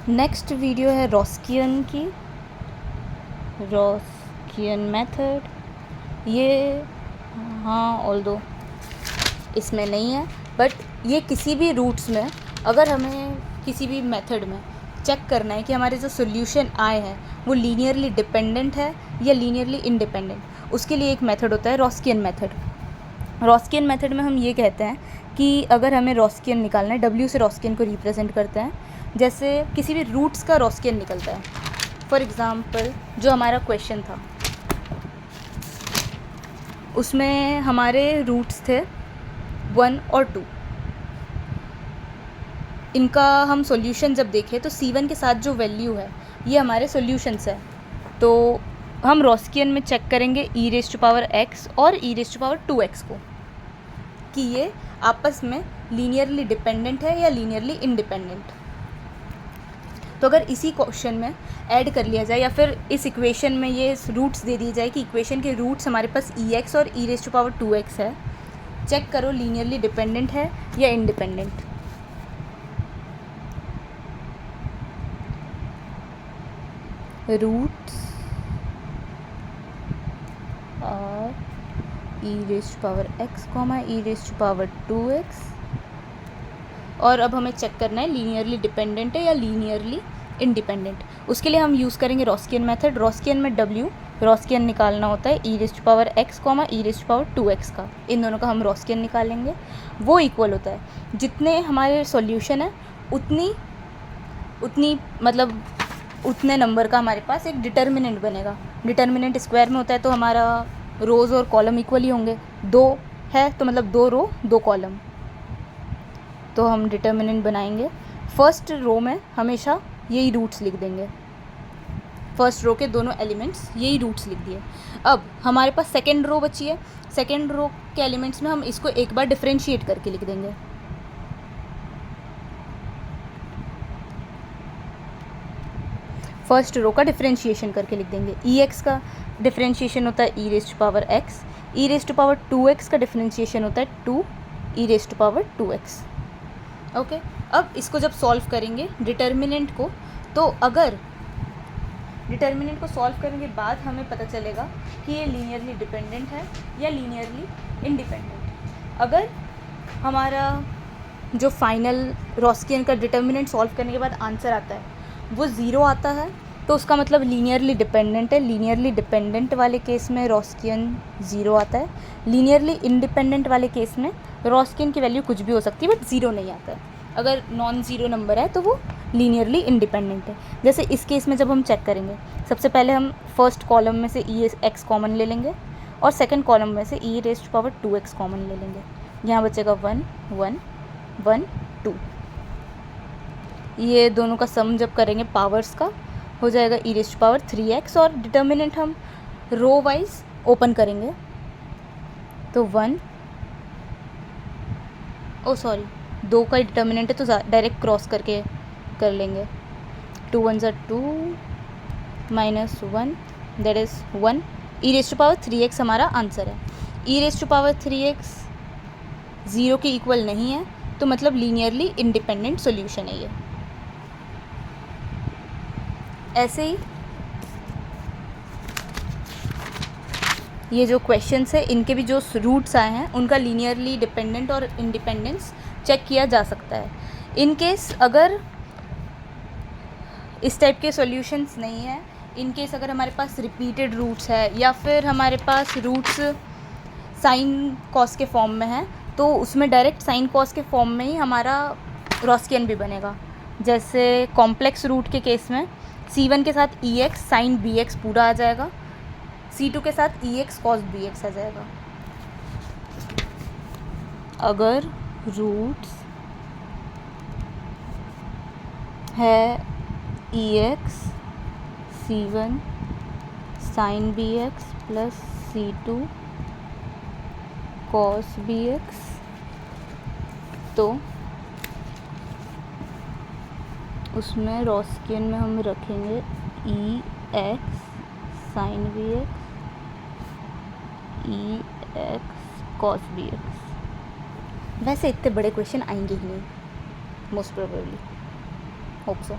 Next video है रॉस्कियन की, रॉस्कियन method. ये हाँ ऑल्दो इसमें नहीं है, बट ये किसी भी रूट्स में अगर हमें किसी भी मेथड में चेक करना है कि हमारे जो सोल्यूशन आए हैं वो लीनियरली डिपेंडेंट है या लीनियरली इंडिपेंडेंट, उसके लिए एक मेथड होता है रॉस्कियन मेथड। रॉस्कियन मेथड में हम ये कहते हैं कि अगर हमें रॉस्कियन निकालना है, W से रॉस्कियन को रिप्रेजेंट करते हैं, जैसे किसी भी रूट्स का रॉस्कियन निकलता है। फॉर एग्ज़ाम्पल जो हमारा क्वेश्चन था उसमें हमारे रूट्स थे 1 और 2। इनका हम सॉल्यूशन जब देखें तो C1 के साथ जो वैल्यू है ये हमारे सॉल्यूशंस है। तो हम रॉस्कियन में चेक करेंगे e⁻x और e⁻2x को कि ये आपस में लीनियरली डिपेंडेंट है या लीनियरली इंडिपेंडेंट। तो अगर इसी क्वेश्चन में ऐड कर लिया जाए या फिर इस इक्वेशन में ये रूट्स दे दिए जाए कि इक्वेशन के रूट्स हमारे पास ex और e⁻2x है, चेक करो लीनियरली डिपेंडेंट है या इंडिपेंडेंट। रूट्स और e⁻x, e⁻2x, और अब हमें चेक करना है लीनियरली डिपेंडेंट है या लीनियरली इंडिपेंडेंट। उसके लिए हम यूज़ करेंगे रॉस्कियन मेथड। रॉस्कियन में W रॉस्कियन निकालना होता है e⁻x, e⁻2x का, इन दोनों का हम रॉस्कियन निकालेंगे। वो इक्वल होता है जितने हमारे सॉल्यूशन है उतनी मतलब उतने नंबर का हमारे पास एक डिटर्मिनेंट बनेगा। डिटर्मिनेंट स्क्वायर में होता है तो हमारा रोज़ और कॉलम इक्वल ही होंगे। 2 है तो मतलब 2 रो 2 कॉलम। तो हम डिटर्मिनेंट बनाएंगे। फर्स्ट रो में हमेशा यही रूट्स लिख देंगे, फर्स्ट रो के दोनों एलिमेंट्स यही रूट्स लिख दिए। अब हमारे पास सेकेंड रो बची है, सेकेंड रो के एलिमेंट्स में हम इसको एक बार डिफरेंशिएट करके लिख देंगे। फर्स्ट रो का डिफरेंशिएशन करके लिख देंगे। ex का डिफरेंशिएशन होता है e⁻x, e⁻2x का डिफरेंशिएशन होता है 2 e⁻2x। ओके, अब इसको जब सॉल्व करेंगे डिटर्मिनेंट को, तो अगर डिटर्मिनेंट को सॉल्व करने के बाद हमें पता चलेगा कि ये लीनियरली डिपेंडेंट है या लीनियरली इंडिपेंडेंट। अगर हमारा जो फाइनल रॉस्कियन का डिटर्मिनेंट सॉल्व करने के बाद आंसर आता है वो 0 आता है तो उसका मतलब लीनियरली डिपेंडेंट है। लीनियरली डिपेंडेंट वाले केस में रॉस्कियन 0 आता है। लीनियरली इंडिपेंडेंट वाले केस में रॉस्कियन की वैल्यू कुछ भी हो सकती है बट 0 नहीं आता है। अगर नॉन ज़ीरो नंबर है तो वो लीनियरली इंडिपेंडेंट है। जैसे इस केस में जब हम चेक करेंगे, सबसे पहले हम फर्स्ट कॉलम में से e⁻x कॉमन ले लेंगे और सेकंड कॉलम में से e⁻2x कॉमन ले लेंगे। यहाँ बचेगा 1 1 1 2। ये दोनों का सम जब करेंगे पावर्स का हो जाएगा e⁻3x, और डिटर्मिनेंट हम रो वाइज ओपन करेंगे तो 2 का डिटर्मिनेंट है तो डायरेक्ट क्रॉस करके कर लेंगे। 2 1 ज़ा 2 -1 दैट इज़ 1। e⁻3x हमारा आंसर है। e⁻3x 0 के इक्वल नहीं है तो मतलब लीनियरली इंडिपेंडेंट सॉल्यूशन है ये। ऐसे ही ये जो क्वेश्चंस है इनके भी जो रूट्स आए हैं उनका लीनियरली डिपेंडेंट और इंडिपेंडेंस चेक किया जा सकता है। इन केस अगर इस टाइप के सॉल्यूशंस नहीं है, इन केस अगर हमारे पास रिपीटेड रूट्स है या फिर हमारे पास रूट्स साइन कॉस के फॉर्म में है तो उसमें डायरेक्ट साइन कॉस के फॉर्म में ही हमारा रॉस्कियन भी बनेगा। जैसे कॉम्प्लेक्स रूट के केस में C1 के साथ ex साइन bx पूरा आ जाएगा, C2 के साथ ex cos bx आ जाएगा। अगर रूट्स है ex C1 sine bx plus C2 cos bx तो उसमें रॉस्कियन में हम रखेंगे ex sine bx ex cos bx। वैसे इतने बड़े क्वेश्चन आएंगे ही नहीं मोस्ट प्रोबेबली, होप सो।